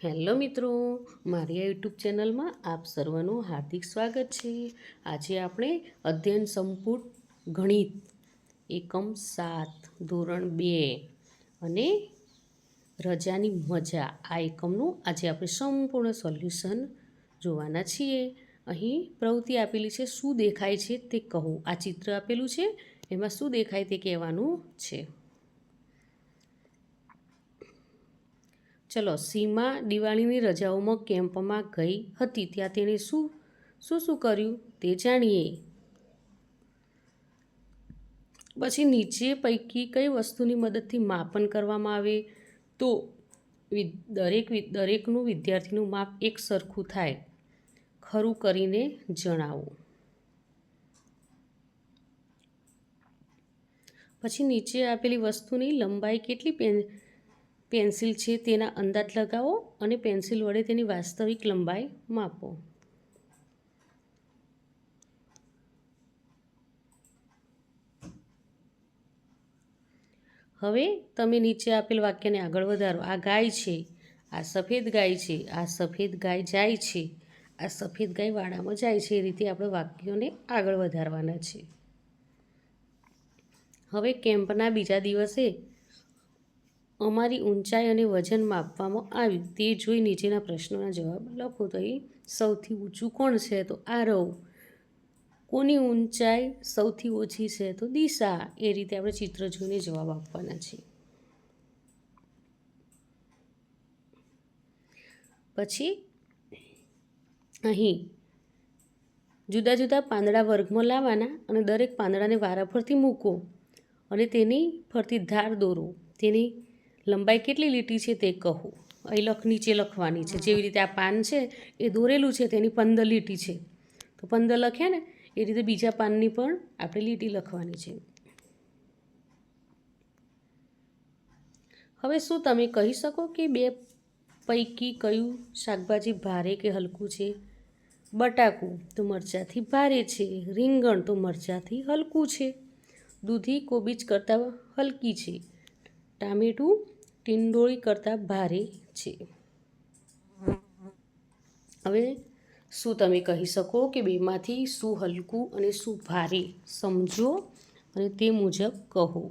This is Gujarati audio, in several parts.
હેલો મિત્રો, મારી આ યુટ્યુબ ચેનલમાં આપ સર્વનું હાર્દિક સ્વાગત છે। આજે આપણે અધ્યયન સંપુટ ગણિત એકમ 7 ધોરણ 2 અને રજાની મજા આ એકમનું આજે આપણે સંપૂર્ણ સોલ્યુશન જોવાના છીએ। અહીં પ્રવૃત્તિ આપેલી છે, શું દેખાય છે તે કહો। આ ચિત્ર આપેલું છે, એમાં શું દેખાય તે કહેવાનું છે। ચલો, સીમા દિવાળીની રજાઓમાં કેમ્પમાં ગઈ હતી, ત્યાં તેણે શું કર્યું તે જાણીએ। પછી નીચે પૈકી કઈ વસ્તુની મદદથી માપન કરવામાં આવે તો દરેકનું વિદ્યાર્થીનું માપ એક સરખું થાય, ખરું કરીને જણાવો। પછી નીચે આપેલી વસ્તુની લંબાઈ કેટલી પેન્સિલ છે તેના અંદાજ લગાવો અને પેન્સિલ વડે તેની વાસ્તવિક લંબાઈ માપો। હવે તમે નીચે આપેલ વાક્યને આગળ વધારો। આ ગાય છે, આ સફેદ ગાય છે, આ સફેદ ગાય જાય છે, આ સફેદ ગાય વાડામાં જાય છે। એ રીતે આપણે વાક્યોને આગળ વધારવાના છે। હવે કેમ્પના બીજા દિવસે અમારી ઊંચાઈ અને વજન માપવામાં આવ્યું, તે જોઈ નીચેના પ્રશ્નોના જવાબ લખો। તો અહીં સૌથી ઊંચું કોણ છે? તો આરવ। કોની ઊંચાઈ સૌથી ઓછી છે? તો દિશા। એ રીતે આપણે ચિત્ર જોઈને જવાબ આપવાના છે। પછી અહીં જુદા જુદા પાંદડા વર્ગમાં લાવવાના અને દરેક પાંદડાને વારા ફરતી મૂકો અને તેની ફરતી ધાર દોરો। તેની લંબાઈ કેટલી લીટી છે તે કહો। અહીં નીચે લખવાની છે, જેવી રીતે આ પાન છે એ દોરેલું છે, તેની 15 લીટી છે, તો 15 લખ્યા ને એ રીતે બીજા પાનની પણ આપણે લીટી લખવાની છે। હવે શું તમે કહી શકો કે બે પૈકી કયું શાકભાજી ભારે કે હલકું છે? બટાકું તો મરચાંથી ભારે છે, રીંગણ તો મરચાંથી હલકું છે, દૂધી કોબીજ કરતાં હલકી છે, ટામેટું ટીંડોળી કરતાં ભારે છે। હવે શું તમે કહી શકો કે બેમાંથી શું હલકું અને શું ભારે? સમજો અને તે મુજબ કહો।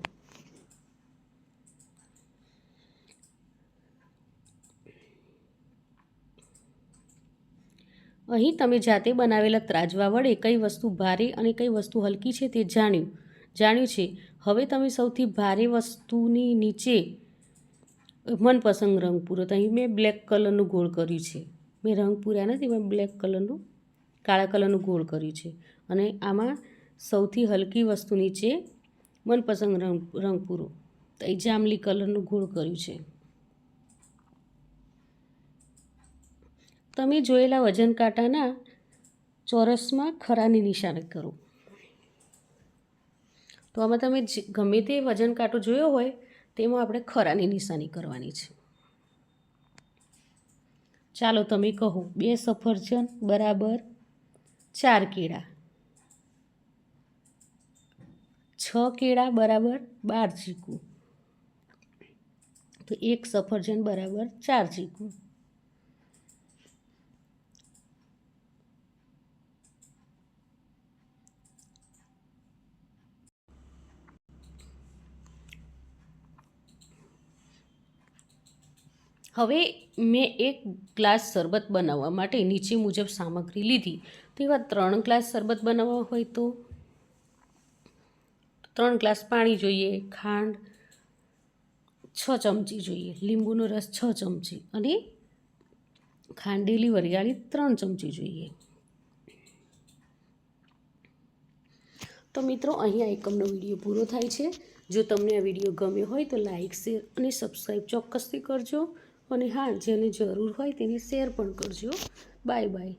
અહીં તમે જાતે બનાવેલા ત્રાજવા વડે કઈ વસ્તુ ભારે અને કઈ વસ્તુ હલકી છે તે જાણ્યું છે। હવે તમે સૌથી ભારે વસ્તુની નીચે મનપસંદ રંગ પૂરો। તો અહીં મેં બ્લેક કલરનું ગોળ કર્યું છે, મેં રંગ પૂર્યા નથી, મેં બ્લેક કલરનું કાળા કલરનું ગોળ કર્યું છે અને આમાં સૌથી હલકી વસ્તુ નીચે મનપસંદ રંગ પૂરો, તો અહીં જાંબલી કલરનું ગોળ કર્યું છે। તમે જોયેલા વજન કાંટાના ચોરસમાં ખરાની નિશાની કરો। તો આમાં તમે ગમે તે વજન કાંટો જોયો હોય તેમાં આપણે ખરાની નિશાની કરવાની છે। ચાલો તમે કહો, 2 સફરજન બરાબર 4 કેળા, 6 કેળા બરાબર 12 ચીકુ, તો 1 સફરજન બરાબર 4 ચીકુ। હવે મેં 1 ગ્લાસ શરબત બનાવવા માટે નીચે મુજબ સામગ્રી લીધી। તો એવા 3 ગ્લાસ શરબત બનાવવા હોય તો 3 ગ્લાસ પાણી જોઈએ, ખાંડ 6 ચમચી જોઈએ, લીંબુનો રસ 6 ચમચી અને ખાંડેલી વરિયાળી 3 ચમચી જોઈએ। તો મિત્રો, અહીં આ એકમનો વિડીયો પૂરો થાય છે। જો તમને આ વિડીયો ગમ્યો હોય તો લાઇક, શેર અને સબસ્ક્રાઈબ ચોક્કસથી કરજો અને હા, જેને જરૂર હોય તેને શેર પણ કરજો। Bye bye.